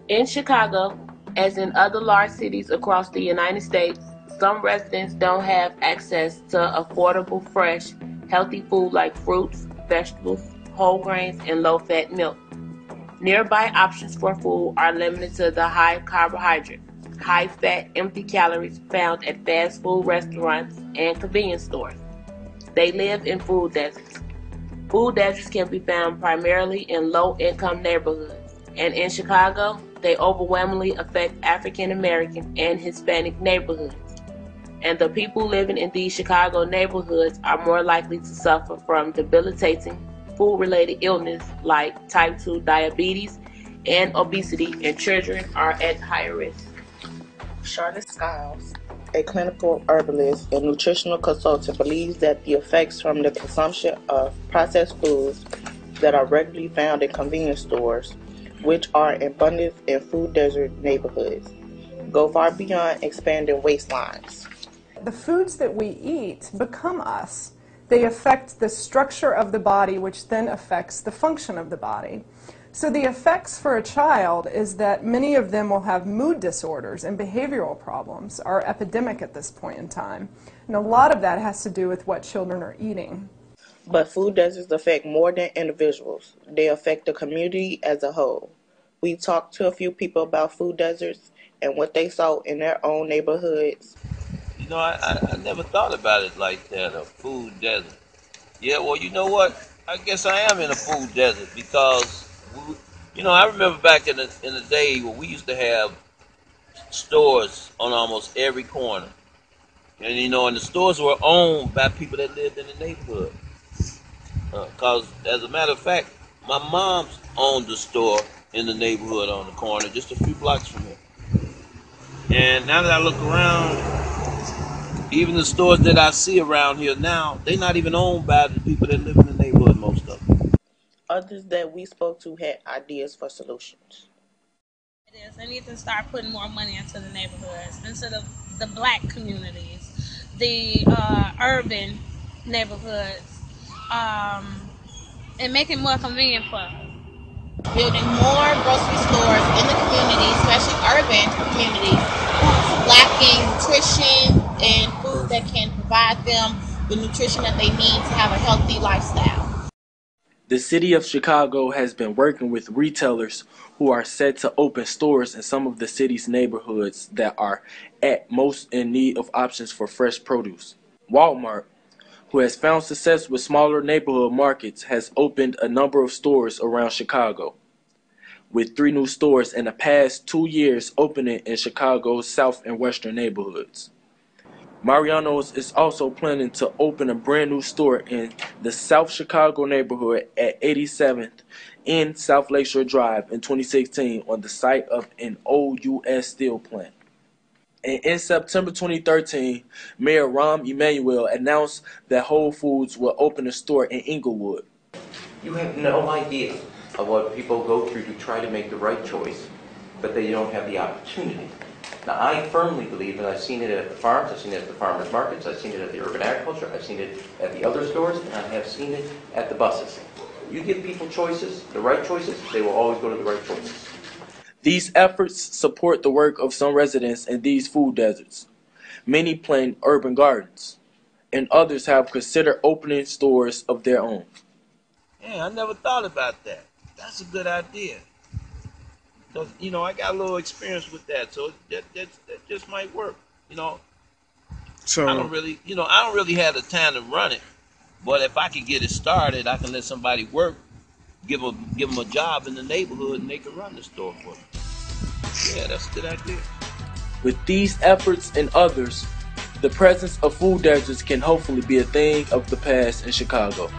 In Chicago, as in other large cities across the United States, some residents don't have access to affordable, fresh, healthy food like fruits, vegetables, whole grains, and low-fat milk. Nearby options for food are limited to the high carbohydrate, high fat, empty calories found at fast food restaurants and convenience stores. They live in food deserts. Food deserts can be found primarily in low-income neighborhoods, and in Chicago, they overwhelmingly affect African American and Hispanic neighborhoods. And the people living in these Chicago neighborhoods are more likely to suffer from debilitating food-related illness like type 2 diabetes and obesity, and children are at higher risk. Charlotte Skiles, a clinical herbalist and nutritional consultant, believes that the effects from the consumption of processed foods that are regularly found in convenience stores, which are in abundance in food desert neighborhoods, go far beyond expanding waistlines. The foods that we eat become us. They affect the structure of the body, which then affects the function of the body. So the effects for a child is that many of them will have mood disorders, and behavioral problems are epidemic at this point in time. And a lot of that has to do with what children are eating. But food deserts affect more than individuals. They affect the community as a whole. We talked to a few people about food deserts and what they saw in their own neighborhoods. You know, I never thought about it like that, a food desert. Yeah, well, you know what? I guess I am in a food desert because, I remember back in the day when we used to have stores on almost every corner. And, and the stores were owned by people that lived in the neighborhood. Because, as a matter of fact, my mom's owned a store in the neighborhood on the corner, just a few blocks from here. And now that I look around, even the stores that I see around here now, they're not even owned by the people that live in the neighborhood, most of them. Others that we spoke to had ideas for solutions. They need to start putting more money into the neighborhoods, into the black communities, the urban neighborhoods, and make it more convenient for them. Building more grocery stores in the community, especially urban communities, lacking nutrition and food that can provide them the nutrition that they need to have a healthy lifestyle. The city of Chicago has been working with retailers who are set to open stores in some of the city's neighborhoods that are at most in need of options for fresh produce. Walmart, who has found success with smaller neighborhood markets, has opened a number of stores around Chicago, with 3 new stores in the past 2 years opening in Chicago's south and western neighborhoods. Mariano's is also planning to open a brand new store in the South Chicago neighborhood at 87th and South Lakeshore Drive in 2016 on the site of an old U.S. steel plant. And in September 2013, Mayor Rahm Emanuel announced that Whole Foods will open a store in Inglewood. You have no idea of what people go through to try to make the right choice, but they don't have the opportunity. Now, I firmly believe, and I've seen it at the farms, I've seen it at the farmers markets, I've seen it at the urban agriculture, I've seen it at the other stores, and I have seen it at the buses. You give people choices, the right choices, they will always go to the right choices. These efforts support the work of some residents in these food deserts. Many plan urban gardens, and others have considered opening stores of their own. Yeah, I never thought about that. That's a good idea. Because, I got a little experience with that, so that just might work, So I don't really have the time to run it, but if I can get it started, I can let somebody work, give them a job in the neighborhood, and they can run the store for me. Yeah, that's a good idea. With these efforts and others, the presence of food deserts can hopefully be a thing of the past in Chicago.